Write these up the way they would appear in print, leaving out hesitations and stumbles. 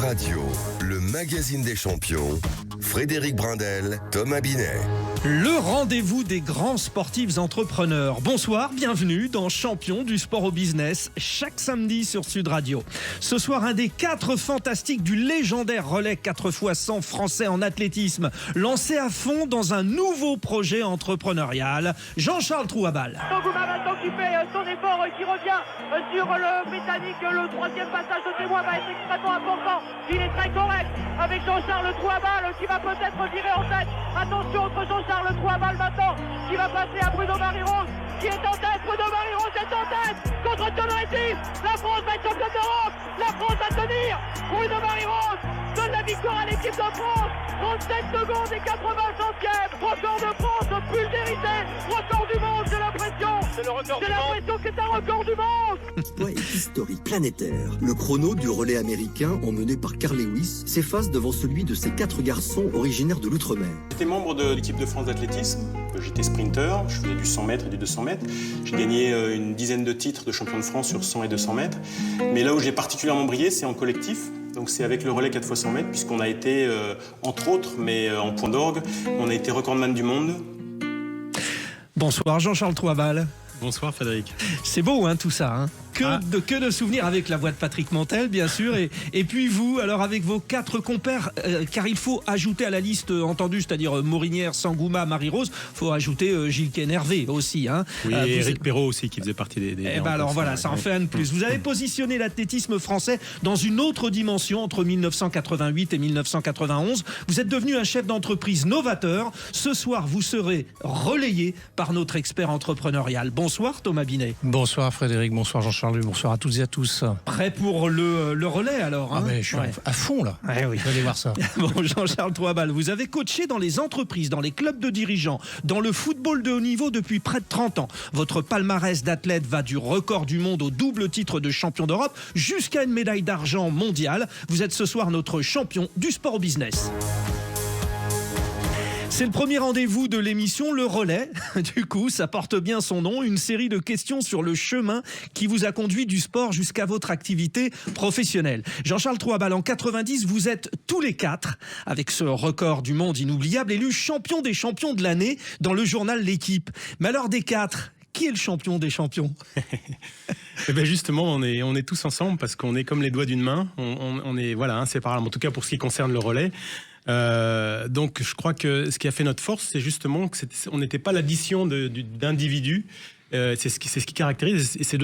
Radio, le magazine des champions, Frédéric Brindel, Thomas Binet. Le rendez-vous des grands sportifs entrepreneurs. Bonsoir, bienvenue dans Champions du sport au business, chaque samedi sur Sud Radio. Ce soir, un des 4 fantastiques du légendaire relais 4x100 français en athlétisme, lancé à fond dans un nouveau projet entrepreneurial, Jean-Charles Trouabal. Sangouma maintenant qui fait son effort, qui revient sur le Britannique. Le troisième passage de témoin va être extrêmement important. Il est très correct avec Jean-Charles Trouabal qui va peut-être virer en tête. Attention entre Jean-Charles Trouabal maintenant qui va passer à Bruno Marie-Rose qui est en tête. Bruno Marie-Rose est en tête contre Tonoretti. La France va être championne d'Europe. La France va tenir. Bruno Marie-Rose donne la victoire à l'équipe de France. 37 secondes et 80 centièmes. Record de France pulvérisé. Record du monde, j'ai l'impression. C'est le record du monde. J'ai l'impression que c'est un record du monde. L'exploit est historique, planétaire. Le chrono du relais américain, emmené par Carl Lewis, s'efface devant celui de ces 4 garçons originaires de l'outre-mer. J'étais membre de l'équipe de France d'athlétisme. J'étais sprinter, je faisais du 100 mètres et du 200 mètres. J'ai gagné une dizaine de titres de champion de France sur 100 et 200 mètres. Mais là où j'ai particulièrement brillé, c'est en collectif. Donc c'est avec le relais 4x100 mètres, puisqu'on a été, entre autres, mais en point d'orgue, on a été recordman du monde. Bonsoir Jean-Charles Trouabal. Bonsoir Frédéric. C'est beau tout ça, hein. Que de souvenirs avec la voix de Patrick Montel, bien sûr. Et puis vous, alors avec vos 4 compères, car il faut ajouter à la liste entendue, c'est-à-dire Morinière, Sangouma, Marie-Rose, il faut ajouter Gilles Hervé aussi. Hein. Oui, et Éric Perrault aussi, qui faisait partie des alors voilà, ça en fait un de plus. Vous avez positionné l'athlétisme français dans une autre dimension entre 1988 et 1991. Vous êtes devenu un chef d'entreprise novateur. Ce soir, vous serez relayé par notre expert entrepreneurial. Bonsoir Thomas Binet. Bonsoir Frédéric, bonsoir Jean-Charles, bonsoir à toutes et à tous. Prêt pour le relais alors, hein? Ah mais je suis à fond là. Oui. Allez voir ça. Bon, Jean-Charles Trouabal, vous avez coaché dans les entreprises, dans les clubs de dirigeants, dans le football de haut niveau depuis près de 30 ans. Votre palmarès d'athlète va du record du monde au double titre de champion d'Europe jusqu'à une médaille d'argent mondiale. Vous êtes ce soir notre champion du sport au business. C'est le premier rendez-vous de l'émission Le Relais. Du coup, ça porte bien son nom. Une série de questions sur le chemin qui vous a conduit du sport jusqu'à votre activité professionnelle. Jean-Charles Trouabal, en 90, vous êtes tous les 4, avec ce record du monde inoubliable, élu champion des champions de l'année dans le journal L'Équipe. Mais alors des 4, qui est le champion des champions? Eh bien justement, on est tous ensemble parce qu'on est comme les doigts d'une main. On est inséparables, en tout cas pour ce qui concerne le relais. Donc je crois que ce qui a fait notre force, c'est justement que on n'était pas l'addition d'individus. C'est ce qui caractérise, et c'est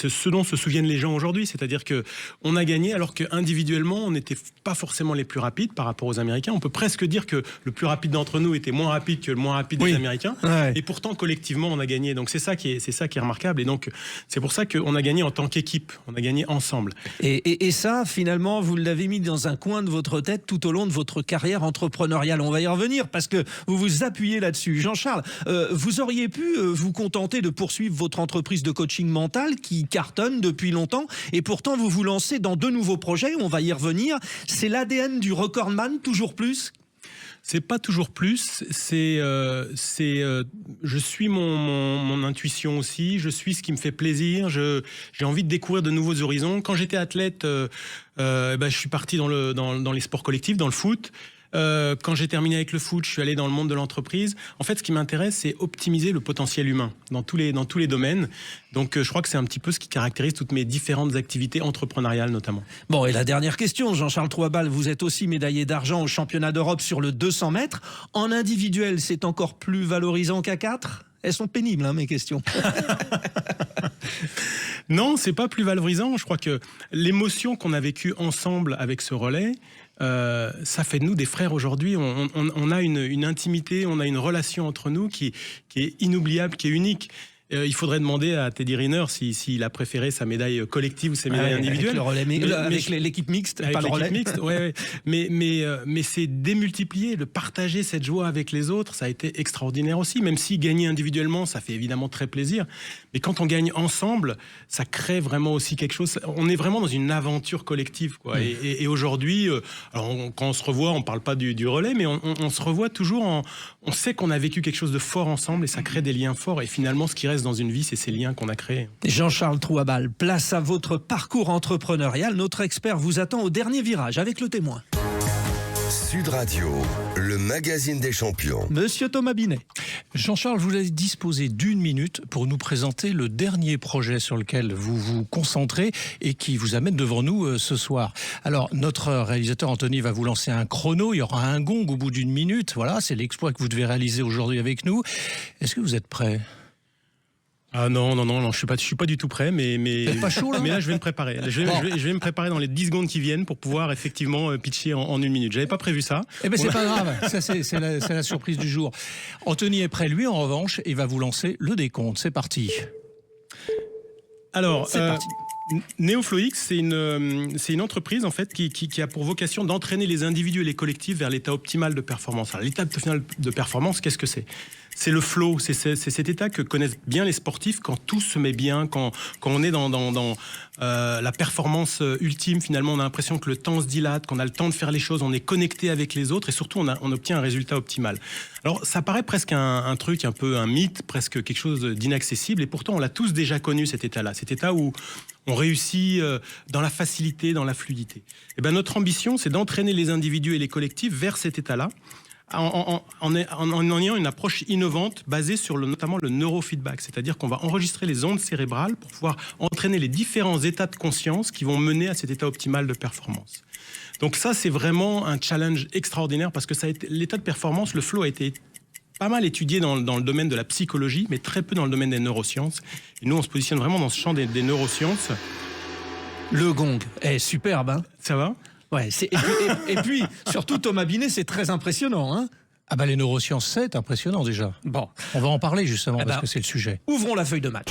ce dont se souviennent les gens aujourd'hui, c'est-à-dire que on a gagné alors que individuellement on n'était pas forcément les plus rapides par rapport aux Américains. On peut presque dire que le plus rapide d'entre nous était moins rapide que le moins rapide des Américains, et pourtant collectivement on a gagné. Donc c'est ça qui est remarquable, et donc c'est pour ça qu'on a gagné en tant qu'équipe, on a gagné ensemble. Et ça finalement vous l'avez mis dans un coin de votre tête tout au long de votre carrière entrepreneuriale. On va y revenir parce que vous vous appuyez là-dessus. Jean-Charles, vous auriez pu vous contenter de poursuivre votre entreprise de coaching mental qui cartonne depuis longtemps, et pourtant vous vous lancez dans 2 nouveaux projets, on va y revenir. C'est l'ADN du recordman, toujours plus? C'est pas toujours plus, je suis mon intuition aussi, je suis ce qui me fait plaisir, j'ai envie de découvrir de nouveaux horizons. Quand j'étais athlète, je suis parti dans les sports collectifs, dans le foot. Quand j'ai terminé avec le foot, je suis allé dans le monde de l'entreprise. En fait, ce qui m'intéresse, c'est optimiser le potentiel humain dans tous les domaines. Donc, je crois que c'est un petit peu ce qui caractérise toutes mes différentes activités entrepreneuriales, notamment. Bon, et la dernière question, Jean-Charles Trouabal, vous êtes aussi médaillé d'argent au championnat d'Europe sur le 200 mètres. En individuel, c'est encore plus valorisant qu'à 4 ? Elles sont pénibles, mes questions. Non, c'est pas plus valorisant. Je crois que l'émotion qu'on a vécue ensemble avec ce relais, ça fait de nous des frères aujourd'hui. On a une intimité, on a une relation entre nous qui est inoubliable, qui est unique. Il faudrait demander à Teddy Riner s'il a préféré sa médaille collective ou ses médailles individuelles. Avec l'équipe mixte, pas le relais. Mixte, ouais. Mais c'est démultiplier, de partager cette joie avec les autres, ça a été extraordinaire aussi. Même si gagner individuellement, ça fait évidemment très plaisir. Mais quand on gagne ensemble, ça crée vraiment aussi quelque chose. On est vraiment dans une aventure collective, quoi. Et aujourd'hui, quand on se revoit, on parle pas du relais, mais on se revoit toujours on sait qu'on a vécu quelque chose de fort ensemble et ça crée des liens forts. Et finalement, ce qui reste reste dans une vie, c'est ces liens qu'on a créés. Jean-Charles Trouabal, place à votre parcours entrepreneurial. Notre expert vous attend au dernier virage avec le témoin. Sud Radio, le magazine des champions. Monsieur Thomas Binet. Jean-Charles, vous allez disposer d'1 minute pour nous présenter le dernier projet sur lequel vous vous concentrez et qui vous amène devant nous ce soir. Alors, notre réalisateur Anthony va vous lancer un chrono. Il y aura un gong au bout d'1 minute. Voilà, c'est l'exploit que vous devez réaliser aujourd'hui avec nous. Est-ce que vous êtes prêt ? Ah non, je suis pas du tout prêt, mais pas chaud, là. Mais là je vais me préparer. Je vais me préparer dans les 10 secondes qui viennent pour pouvoir effectivement pitcher en 1 minute. J'avais pas prévu ça. Eh ben c'est pas grave, ça c'est la surprise du jour. Anthony est prêt, lui en revanche, et va vous lancer le décompte. C'est parti. Alors, c'est parti. NeoFlowX, c'est une entreprise en fait qui a pour vocation d'entraîner les individus et les collectifs vers l'état optimal de performance. Alors, l'état optimal de performance, qu'est-ce que c'est ? C'est le flow, c'est cet état que connaissent bien les sportifs quand tout se met bien, quand on est dans la performance ultime. Finalement, on a l'impression que le temps se dilate, qu'on a le temps de faire les choses, on est connecté avec les autres et surtout on obtient un résultat optimal. Alors ça paraît presque un truc, un peu un mythe, presque quelque chose d'inaccessible et pourtant on l'a tous déjà connu cet état-là, cet état où on réussit dans la facilité, dans la fluidité. Et ben notre ambition, c'est d'entraîner les individus et les collectifs vers cet état-là, en ayant une approche innovante basée sur notamment le neurofeedback, c'est-à-dire qu'on va enregistrer les ondes cérébrales pour pouvoir entraîner les différents états de conscience qui vont mener à cet état optimal de performance. Donc ça, c'est vraiment un challenge extraordinaire parce que l'état de performance, le flow a été pas mal étudié dans le domaine de la psychologie, mais très peu dans le domaine des neurosciences. Et nous, on se positionne vraiment dans ce champ des neurosciences. Le gong est superbe, hein. Ça va ? Ouais, et puis, surtout Thomas Binet, c'est très impressionnant, hein. Ah bah les neurosciences, c'est impressionnant déjà. Bon, On va en parler justement Eh ben, parce que c'est le sujet. ouvrons la feuille de match.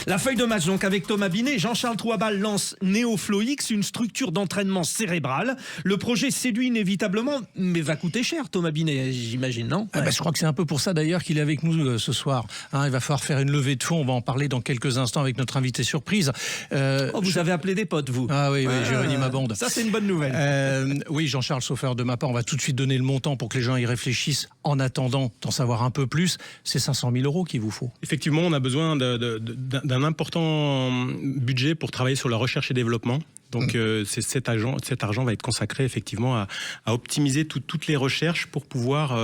La feuille de match, donc, avec Thomas Binet. Jean-Charles Trouabal lance NeoFlowX, une structure d'entraînement cérébral. Le projet séduit inévitablement, mais va coûter cher, Thomas Binet, j'imagine, non ? Ah bah, je crois que c'est un peu pour ça d'ailleurs qu'il est avec nous ce soir. Hein, il va falloir faire une levée de fonds. On va en parler dans quelques instants avec notre invité surprise. Vous avez appelé des potes, vous ? Ah oui, j'ai réuni ma bande. Ça, c'est une bonne nouvelle. Oui, Jean-Charles, sauf erreur de ma part, on va tout de suite donner le montant pour que les gens y réfléchissent. En attendant d'en savoir un peu plus, c'est 500 000 € qu'il vous faut. Effectivement, on a besoin d'un important budget pour travailler sur la recherche et développement. Donc cet argent va être consacré effectivement à optimiser toutes les recherches pour pouvoir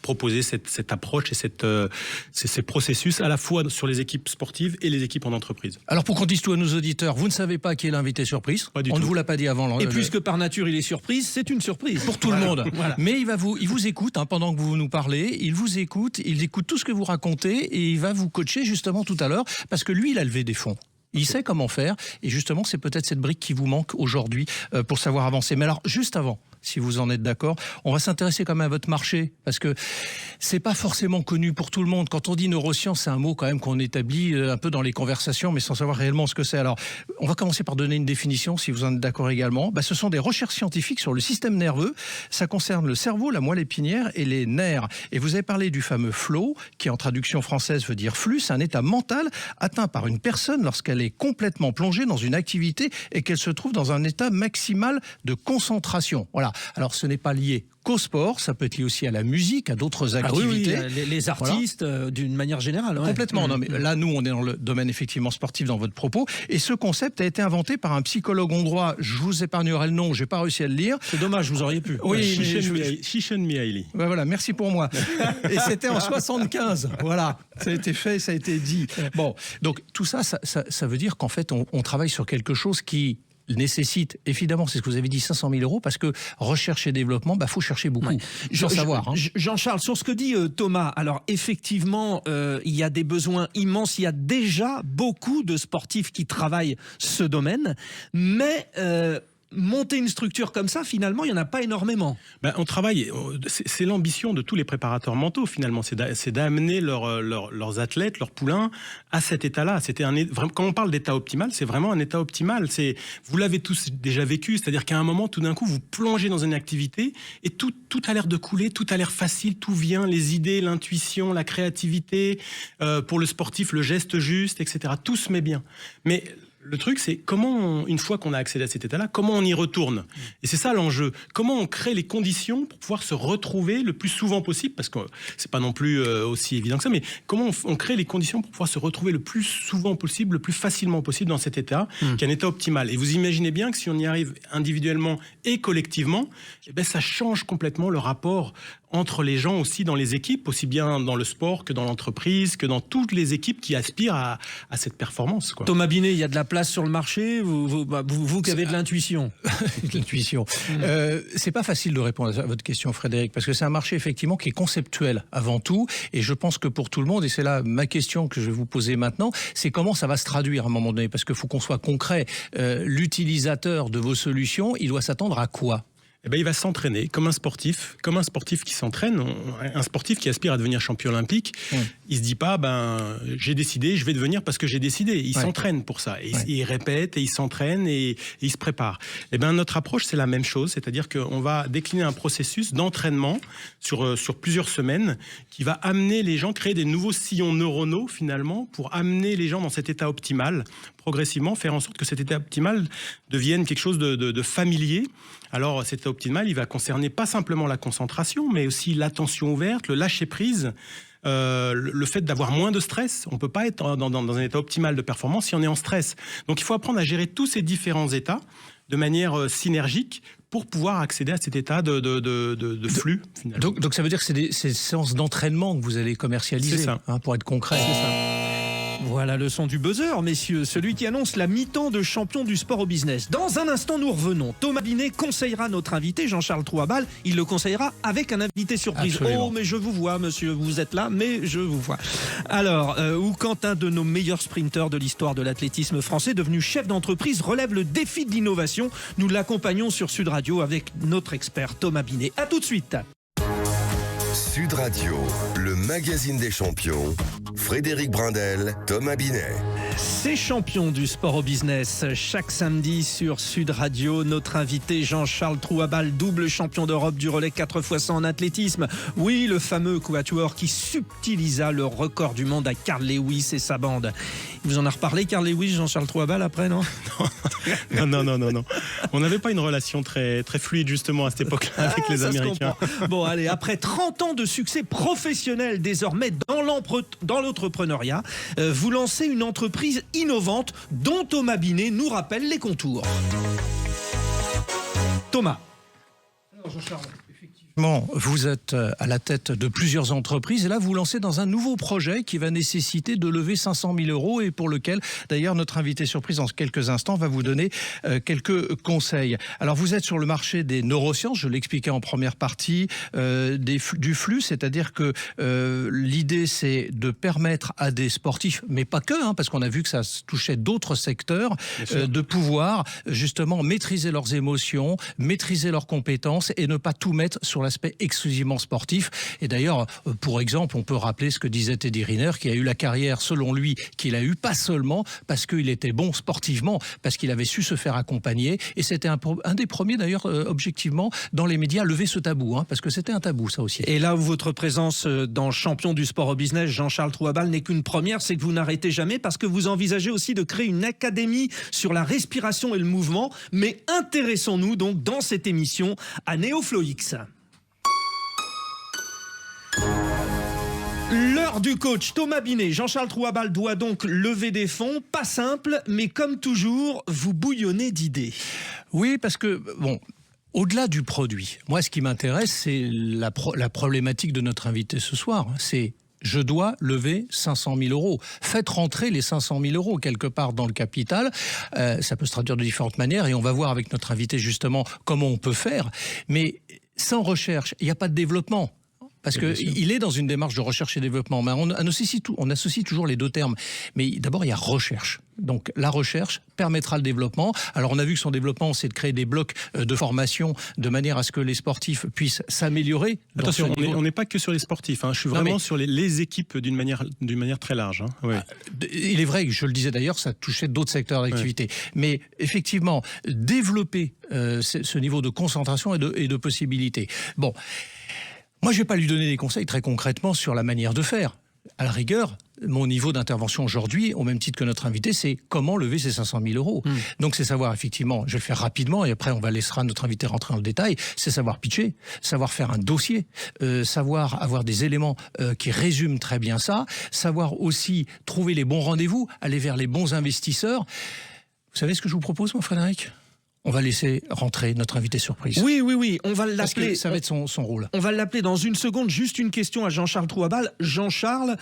proposer cette approche et ces processus à la fois sur les équipes sportives et les équipes en entreprise. Alors pour qu'on dise tout à nos auditeurs, vous ne savez pas qui est l'invité surprise. Pas du On tout. ne vous l'a pas dit avant. Et puisque par nature il est surprise, c'est une surprise. Pour tout le monde. Voilà. Mais il vous écoute pendant que vous nous parlez. Il vous écoute, il écoute tout ce que vous racontez et il va vous coacher justement tout à l'heure parce que lui, il a levé des fonds. Il sait comment faire et justement, c'est peut-être cette brique qui vous manque aujourd'hui pour savoir avancer. Mais alors, juste avant, si vous en êtes d'accord, on va s'intéresser quand même à votre marché parce que c'est pas forcément connu pour tout le monde. Quand on dit neurosciences, c'est un mot quand même qu'on établit un peu dans les conversations, mais sans savoir réellement ce que c'est. Alors, on va commencer par donner une définition, si vous en êtes d'accord également. Ce sont des recherches scientifiques sur le système nerveux. Ça concerne le cerveau, la moelle épinière et les nerfs. Et vous avez parlé du fameux flow, qui en traduction française veut dire flux. C'est un état mental atteint par une personne lorsqu'elle est complètement plongée dans une activité et qu'elle se trouve dans un état maximal de concentration. Voilà. Alors, ce n'est pas lié qu'au sport, ça peut être lié aussi à la musique, à d'autres activités. Oui, les artistes, d'une manière générale. Ouais. Complètement. Non, mais là, nous, on est dans le domaine effectivement sportif dans votre propos. Et ce concept a été inventé par un psychologue hongrois. Je vous épargnerai le nom, j'ai pas réussi à le lire. C'est dommage, vous auriez pu. Oui, Csikszentmihalyi. Voilà, merci pour moi. Et c'était en 75. Voilà, ça a été fait, ça a été dit. Bon, donc tout ça veut dire qu'en fait, on travaille sur quelque chose qui nécessite, évidemment, c'est ce que vous avez dit, 500 000 €, parce que recherche et développement, faut chercher beaucoup. Ouais. Savoir. Jean-Charles, sur ce que dit Thomas, alors effectivement, il y a des besoins immenses, il y a déjà beaucoup de sportifs qui travaillent ce domaine, mais monter une structure comme ça, finalement, il n'y en a pas énormément. On travaille, c'est l'ambition de tous les préparateurs mentaux, finalement, c'est d'amener leurs athlètes, leurs poulains, à cet état-là. Quand on parle d'état optimal, c'est vraiment un état optimal. Vous l'avez tous déjà vécu, c'est-à-dire qu'à un moment, tout d'un coup, vous plongez dans une activité et tout a l'air de couler, tout a l'air facile, tout vient, les idées, l'intuition, la créativité, pour le sportif, le geste juste, etc. Tout se met bien. Mais Le truc, c'est une fois qu'on a accédé à cet état-là, comment on y retourne. Et c'est ça l'enjeu. Comment on crée les conditions pour pouvoir se retrouver le plus souvent possible, parce que c'est pas non plus aussi évident que ça, mais comment on crée les conditions pour pouvoir se retrouver le plus souvent possible, le plus facilement possible dans cet état, qui est un état optimal. Et vous imaginez bien que si on y arrive individuellement et collectivement, eh ben, ça change complètement le rapport entre les gens aussi dans les équipes, aussi bien dans le sport que dans l'entreprise, que dans toutes les équipes qui aspirent à cette performance, quoi. Thomas Binet, il y a de la place sur le marché, vous qui avez de l'intuition. L'intuition. C'est pas facile de répondre à votre question, Frédéric, parce que c'est un marché effectivement qui est conceptuel avant tout, et je pense que pour tout le monde, et c'est là ma question que je vais vous poser maintenant, c'est comment ça va se traduire à un moment donné, parce qu'il faut qu'on soit concret. L'utilisateur de vos solutions, il doit s'attendre à quoi ? Eh ben, il va s'entraîner comme un sportif qui s'entraîne, un sportif qui aspire à devenir champion olympique. Il se dit pas, j'ai décidé, je vais devenir parce que j'ai décidé. Il s'entraîne pour ça. Et il répète et il s'entraîne et il se prépare. Eh ben, notre approche, c'est la même chose. C'est-à-dire qu'on va décliner un processus d'entraînement sur plusieurs semaines qui va amener les gens, créer des nouveaux sillons neuronaux finalement pour amener les gens dans cet état optimal, progressivement faire en sorte que cet état optimal devienne quelque chose de familier. Alors cet état optimal, il va concerner pas simplement la concentration, mais aussi l'attention ouverte, le lâcher-prise, le fait d'avoir moins de stress. On ne peut pas être dans un état optimal de performance si on est en stress. Donc il faut apprendre à gérer tous ces différents états de manière synergique pour pouvoir accéder à cet état de flux. Finalement. Donc ça veut dire que c'est des séances d'entraînement que vous allez commercialiser, c'est ça. Pour être concret. C'est ça. Voilà le son du buzzer, messieurs, celui qui annonce la mi-temps de champion du sport au business. Dans un instant, nous revenons. Thomas Binet conseillera notre invité, Jean-Charles Trouabal. Il le conseillera avec un invité surprise. Absolument. Oh, mais je vous vois, monsieur, vous êtes là, mais je vous vois. Alors, ou quand un de nos meilleurs sprinteurs de l'histoire de l'athlétisme français, devenu chef d'entreprise, relève le défi de l'innovation, nous l'accompagnons sur Sud Radio avec notre expert Thomas Binet. À tout de suite. Sud Radio, le magazine des champions. Frédéric Brindel, Thomas Binet. Ces champions du sport au business, chaque samedi sur Sud Radio, notre invité Jean-Charles Trouabal, double champion d'Europe du relais 4x100 en athlétisme. Oui, le fameux quatuor qui subtilisa le record du monde à Carl Lewis et sa bande. Il vous en a reparlé, Carl Lewis, Jean-Charles Trouabal, après, non ? Non. On n'avait pas une relation très, très fluide, justement, à cette époque-là, avec les Américains. Bon, allez, après 30 ans de succès professionnel, désormais dans l'entrepreneuriat, vous lancez une entreprise innovante dont Thomas Binet nous rappelle les contours. Thomas. Alors, Jean-Charles. Vous êtes à la tête de plusieurs entreprises et là vous lancez dans un nouveau projet qui va nécessiter de lever 500 000 euros et pour lequel d'ailleurs notre invité surprise dans quelques instants va vous donner quelques conseils. Alors vous êtes sur le marché des neurosciences, je l'expliquais en première partie, du flux, c'est-à-dire que l'idée c'est de permettre à des sportifs, mais pas que, parce qu'on a vu que ça touchait d'autres secteurs, de pouvoir justement maîtriser leurs émotions, maîtriser leurs compétences et ne pas tout mettre sur l'aspect exclusivement sportif. Et d'ailleurs, pour exemple, on peut rappeler ce que disait Teddy Riner, qui a eu la carrière, selon lui, qu'il a eu pas seulement parce qu'il était bon sportivement, parce qu'il avait su se faire accompagner. Et c'était un des premiers, d'ailleurs, objectivement, dans les médias, à lever ce tabou, parce que c'était un tabou, ça aussi. Et là où votre présence dans Champion du sport au business, Jean-Charles Trouabal, n'est qu'une première, c'est que vous n'arrêtez jamais parce que vous envisagez aussi de créer une académie sur la respiration et le mouvement. Mais intéressons-nous donc dans cette émission à NeoFloX. L'heure du coach Thomas Binet. Jean-Charles Trouabal doit donc lever des fonds. Pas simple, mais comme toujours, vous bouillonnez d'idées. Oui, parce que, au-delà du produit, moi, ce qui m'intéresse, c'est la problématique de notre invité ce soir. C'est je dois lever 500 000 euros. Faites rentrer les 500 000 euros quelque part dans le capital. Ça peut se traduire de différentes manières et on va voir avec notre invité justement comment on peut faire. Mais sans recherche, il n'y a pas de développement. Parce qu'il est dans une démarche de recherche et développement. Mais on associe toujours les deux termes. Mais d'abord, il y a recherche. Donc la recherche permettra le développement. Alors on a vu que son développement, c'est de créer des blocs de formation de manière à ce que les sportifs puissent s'améliorer. Attention, on n'est pas que sur les sportifs. Je suis vraiment sur les équipes d'une manière très large. Oui. Il est vrai que, je le disais d'ailleurs, ça touchait d'autres secteurs d'activité. Oui. Mais effectivement, développer ce niveau de concentration et de possibilités. Bon. Moi, je ne vais pas lui donner des conseils très concrètement sur la manière de faire. À la rigueur, mon niveau d'intervention aujourd'hui, au même titre que notre invité, c'est comment lever ces 500 000 euros. Donc c'est savoir effectivement, je vais le faire rapidement et après on laissera notre invité rentrer dans le détail, c'est savoir pitcher, savoir faire un dossier, savoir avoir des éléments qui résument très bien ça, savoir aussi trouver les bons rendez-vous, aller vers les bons investisseurs. Vous savez ce que je vous propose, mon Frédéric ? On va laisser rentrer notre invité surprise. Oui, on va l'appeler. Parce que ça va être son rôle. On va l'appeler dans une seconde. Juste une question à Jean-Charles Trouabal. Jean-Charles,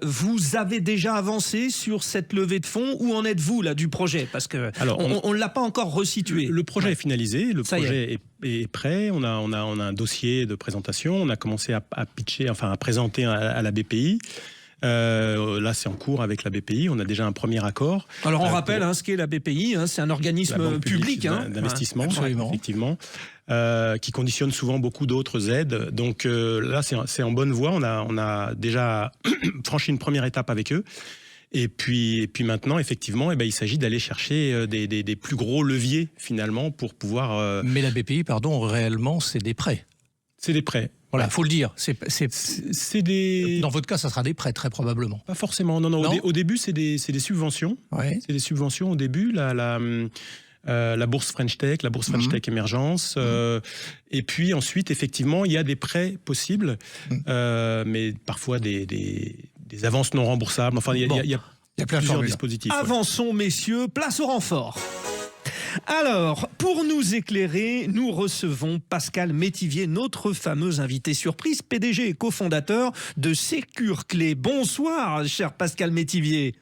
vous avez déjà avancé sur cette levée de fonds. Où en êtes-vous là du projet? Parce que on ne l'a pas encore resitué. Le projet est finalisé, le projet est prêt. On a un dossier de présentation. On a commencé à pitcher, enfin à présenter à la BPI. Là, c'est en cours avec la BPI. On a déjà un premier accord. Alors, on rappelle ce qu'est la BPI. C'est un organisme public d'investissement, absolument. effectivement, qui conditionne souvent beaucoup d'autres aides. Donc là, c'est en bonne voie. On a déjà franchi une première étape avec eux. Et puis maintenant, effectivement, il s'agit d'aller chercher des plus gros leviers, finalement, pour pouvoir... Mais la BPI, réellement, c'est des prêts. C'est des prêts. Voilà, faut le dire. C'est des... Dans votre cas, ça sera des prêts, très probablement. Pas forcément. Non. Au début, c'est des subventions. Ouais. C'est des subventions au début. La bourse French Tech, la bourse French Tech Émergence. Et puis ensuite, effectivement, il y a des prêts possibles, mais parfois des avances non remboursables. Enfin, il y a plusieurs dispositifs. Avançons, messieurs. Place au renfort. Alors, pour nous éclairer, nous recevons Pascal Métivier, notre fameux invité surprise, PDG et cofondateur de SécurClé. Bonsoir, cher Pascal Métivier.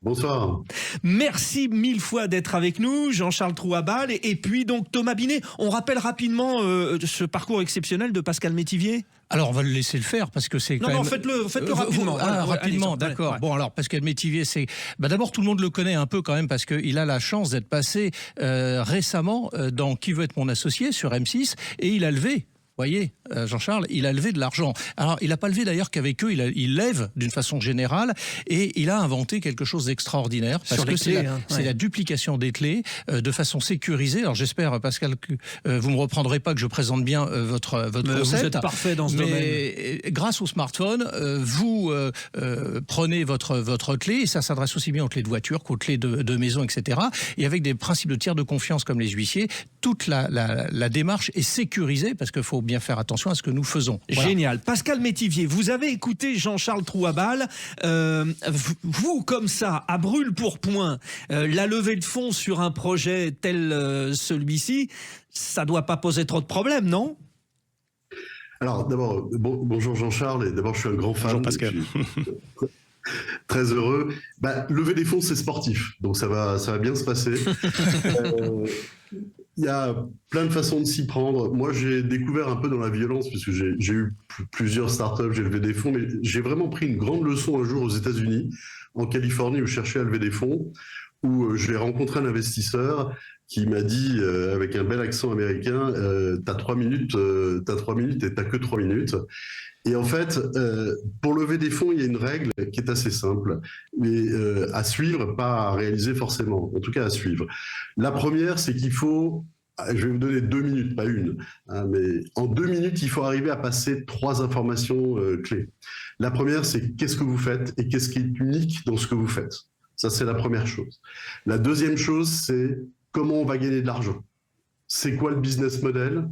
Bonsoir. Merci mille fois d'être avec nous, Jean-Charles Trouabal et puis donc Thomas Binet. On rappelle rapidement ce parcours exceptionnel de Pascal Métivier. Alors on va le laisser le faire parce que c'est quand même... Non, faites-le rapidement. Rapidement, d'accord. Bon alors Pascal Métivier, c'est... d'abord tout le monde le connaît un peu quand même parce qu'il a la chance d'être passé récemment dans Qui veut être mon associé sur M6 et il a levé... Vous voyez, Jean-Charles, il a levé de l'argent. Alors, il n'a pas levé d'ailleurs qu'avec eux, il lève d'une façon générale et il a inventé quelque chose d'extraordinaire parce que c'est la duplication des clés de façon sécurisée. Alors, j'espère, Pascal, que vous ne me reprendrez pas que je présente bien votre concept. Vous êtes parfait dans ce domaine. Grâce au smartphone, vous prenez votre clé et ça s'adresse aussi bien aux clés de voiture qu'aux clés de maison, etc. Et avec des principes de tiers de confiance comme les huissiers, toute la démarche est sécurisée parce qu'il faut bien faire attention à ce que nous faisons. Voilà. Génial. Pascal Métivier, vous avez écouté Jean-Charles Trouabal. Vous, comme ça, à brûle-pourpoint, la levée de fonds sur un projet tel celui-ci, ça ne doit pas poser trop de problèmes, non ? Alors, d'abord, bonjour Jean-Charles, et d'abord, je suis un grand fan. Bonjour Pascal. Très heureux. Lever des fonds, c'est sportif, donc ça va bien se passer. Il y a plein de façons de s'y prendre. Moi, j'ai découvert un peu dans la violence, puisque j'ai eu plusieurs startups, j'ai levé des fonds, mais j'ai vraiment pris une grande leçon un jour aux États-Unis, en Californie, où je cherchais à lever des fonds, où je vais rencontrer un investisseur qui m'a dit, avec un bel accent américain, t'as 3 minutes et t'as que 3 minutes. Et en fait, pour lever des fonds, il y a une règle qui est assez simple, mais à suivre, pas à réaliser forcément, en tout cas à suivre. La première, c'est qu'il faut, je vais vous donner 2 minutes, pas une, mais en 2 minutes, il faut arriver à passer 3 informations clés. La première, c'est qu'est-ce que vous faites et qu'est-ce qui est unique dans ce que vous faites. Ça, c'est la première chose. La deuxième chose, c'est comment on va gagner de l'argent. C'est quoi le business model ?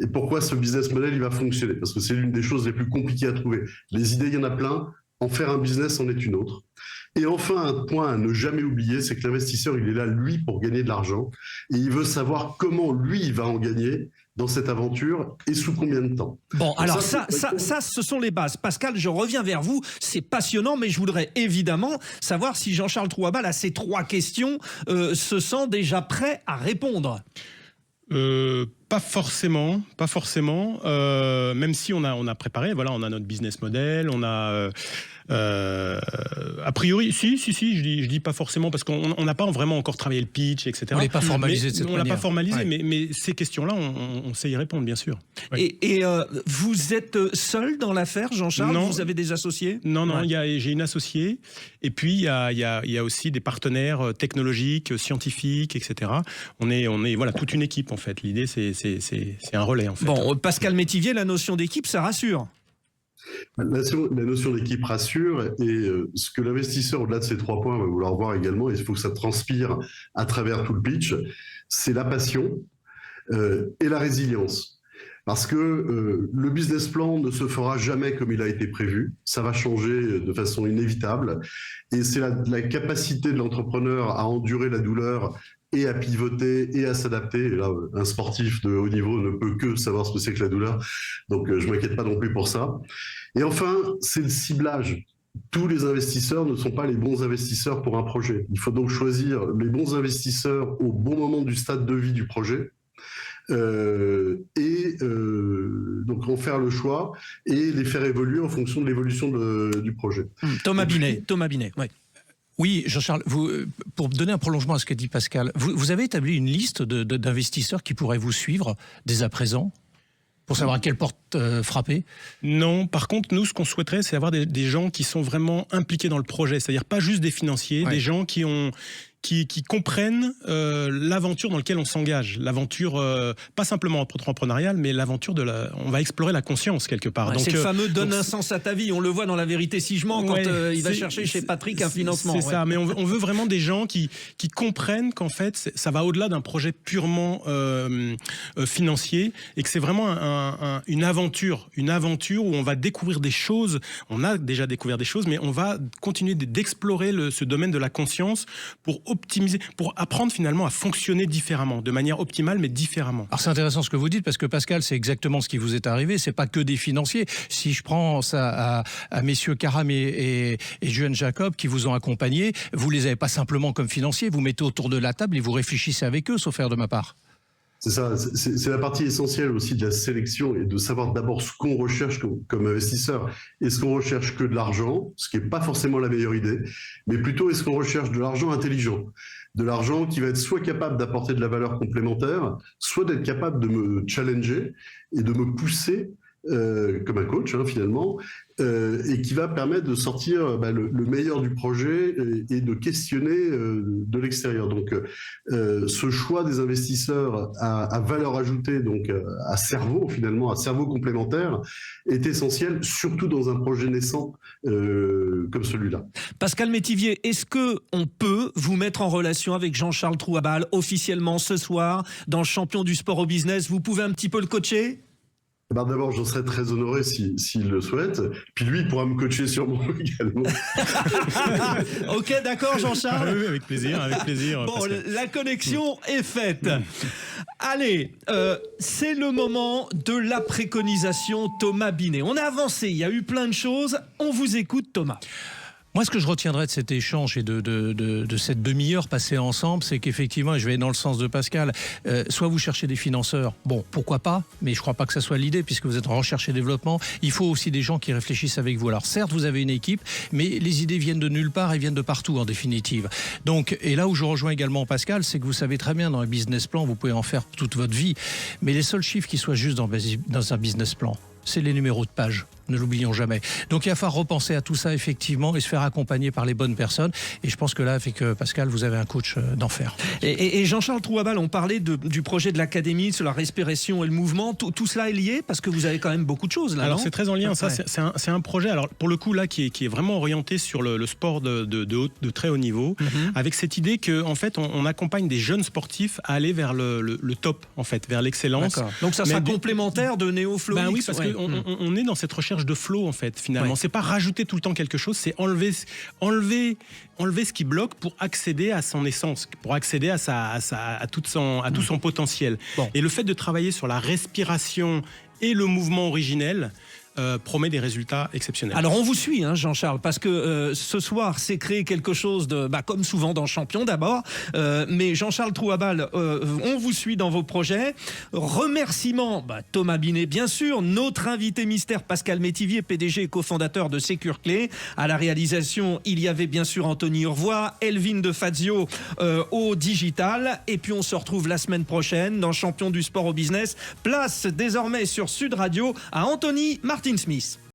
Et pourquoi ce business model il va fonctionner? Parce que c'est l'une des choses les plus compliquées à trouver. Les idées, il y en a plein. En faire un business en est une autre. Et enfin, un point à ne jamais oublier, c'est que l'investisseur, il est là, lui, pour gagner de l'argent. Et il veut savoir comment, lui, il va en gagner dans cette aventure et sous combien de temps. Bon, alors ça, ce sont les bases. Pascal, je reviens vers vous. C'est passionnant, mais je voudrais évidemment savoir si Jean-Charles Trouabal, à ces 3 questions, se sent déjà prêt à répondre. Pas forcément. Même si on a préparé, voilà, on a notre business model, on a a priori, si, je dis pas forcément parce qu'on n'a pas vraiment encore travaillé le pitch, etc. On l'a pas formalisé de cette manière. On l'a pas formalisé, mais ces questions-là, on sait y répondre, bien sûr. Oui. Et vous êtes seul dans l'affaire, Jean-Charles? Vous avez des associés? Non, j'ai une associée. Et puis, il y a aussi des partenaires technologiques, scientifiques, etc. On est voilà, toute une équipe, en fait. L'idée, c'est un relais, en fait. Bon, Pascal Métivier, la notion d'équipe, ça rassure. La notion d'équipe rassure, et ce que l'investisseur, au-delà de ces 3 points, va vouloir voir également, et il faut que ça transpire à travers tout le pitch, c'est la passion et la résilience. Parce que le business plan ne se fera jamais comme il a été prévu, ça va changer de façon inévitable, et c'est la capacité de l'entrepreneur à endurer la douleur et à pivoter et à s'adapter. Et là, un sportif de haut niveau ne peut que savoir ce que c'est que la douleur, donc je ne m'inquiète pas non plus pour ça. Et enfin, c'est le ciblage. Tous les investisseurs ne sont pas les bons investisseurs pour un projet. Il faut donc choisir les bons investisseurs au bon moment du stade de vie du projet, donc en faire le choix et les faire évoluer en fonction de l'évolution du projet. Thomas Binet, ouais. Oui, Jean-Charles, pour donner un prolongement à ce qu'a dit Pascal, vous avez établi une liste d'investisseurs qui pourraient vous suivre dès à présent pour savoir à quelle porte frapper? Non, par contre, nous, ce qu'on souhaiterait, c'est avoir des gens qui sont vraiment impliqués dans le projet, c'est-à-dire pas juste des financiers, des gens qui comprennent l'aventure dans laquelle on s'engage, l'aventure pas simplement entrepreneuriale, mais l'aventure on va explorer la conscience quelque part. Ouais, c'est le fameux donne un sens à ta vie. On le voit dans La Vérité si je mens quand il va chercher chez Patrick un financement. C'est ça, mais on veut vraiment des gens qui comprennent qu'en fait ça va au-delà d'un projet purement financier, et que c'est vraiment une aventure où on va découvrir des choses. On a déjà découvert des choses, mais on va continuer d'explorer ce domaine de la conscience pour optimiser, pour apprendre finalement à fonctionner différemment, de manière optimale mais différemment. Alors c'est intéressant ce que vous dites, parce que Pascal, c'est exactement ce qui vous est arrivé, c'est pas que des financiers. Si je prends ça à messieurs Karam et Juan Jacob qui vous ont accompagné, vous les avez pas simplement comme financiers, vous mettez autour de la table et vous réfléchissez avec eux, sauf faire de ma part. C'est ça, c'est la partie essentielle aussi de la sélection, et de savoir d'abord ce qu'on recherche comme investisseur. Est-ce qu'on recherche que de l'argent, ce qui n'est pas forcément la meilleure idée, mais plutôt est-ce qu'on recherche de l'argent intelligent, de l'argent qui va être soit capable d'apporter de la valeur complémentaire, soit d'être capable de me challenger et de me pousser comme un coach finalement, et qui va permettre de sortir le meilleur du projet et de questionner de l'extérieur. Donc ce choix des investisseurs à valeur ajoutée, donc à cerveau finalement, à cerveau complémentaire, est essentiel, surtout dans un projet naissant comme celui-là. Pascal Métivier, est-ce qu'on peut vous mettre en relation avec Jean-Charles Trouabal officiellement ce soir dans Champion du sport au business? Vous pouvez un petit peu le coacher? D'abord, j'en serais très honoré s'il le souhaite. Puis lui, il pourra me coacher sûrement également. Ok, d'accord, Jean-Charles. Oui, avec plaisir, avec plaisir. Bon, la connexion est faite. Allez, c'est le moment de la préconisation Thomas Binet. On a avancé, il y a eu plein de choses. On vous écoute, Thomas. Moi, ce que je retiendrai de cet échange et de cette demi-heure passée ensemble, c'est qu'effectivement, et je vais dans le sens de Pascal, soit vous cherchez des financeurs, bon, pourquoi pas, mais je ne crois pas que ça soit l'idée, puisque vous êtes en recherche et développement. Il faut aussi des gens qui réfléchissent avec vous. Alors certes, vous avez une équipe, mais les idées viennent de nulle part et viennent de partout, en définitive. Donc, et là où je rejoins également Pascal, c'est que vous savez très bien, dans un business plan, vous pouvez en faire toute votre vie, mais les seuls chiffres qui soient justes dans un business plan, c'est les numéros de page. Ne l'oublions jamais. Donc il va falloir repenser à tout ça effectivement et se faire accompagner par les bonnes personnes. Et je pense que là, avec Pascal, vous avez un coach d'enfer. Et Jean-Charles Trouabal, on parlait du projet de l'académie sur la respiration et le mouvement. Tout cela est lié parce que vous avez quand même beaucoup de choses là. Alors non? c'est très en lien. Ouais. Ça, c'est un projet. Alors pour le coup là, qui est vraiment orienté sur le sport de très haut niveau, avec cette idée que en fait, on accompagne des jeunes sportifs à aller vers le top, en fait, vers l'excellence. Donc ça sera complémentaire de Néo-Flow. Ben oui, parce qu'on est dans cette recherche de flow en fait finalement. C'est pas rajouter tout le temps quelque chose, c'est enlever ce qui bloque pour accéder à son essence, pour accéder à tout son potentiel. Bon. Et le fait de travailler sur la respiration et le mouvement originel promet des résultats exceptionnels. Alors on vous suit, hein, Jean-Charles, parce que ce soir c'est créé quelque chose de, comme souvent dans Champion d'abord, mais Jean-Charles Trouabal, on vous suit dans vos projets. Remerciements, Thomas Binet bien sûr, notre invité mystère Pascal Métivier, PDG et cofondateur de Sécurclé. À la réalisation, il y avait bien sûr Anthony Urvois, Elvin de Fazio au digital, et puis on se retrouve la semaine prochaine dans Champion du sport au business. Place désormais sur Sud Radio à Anthony Martin Smith.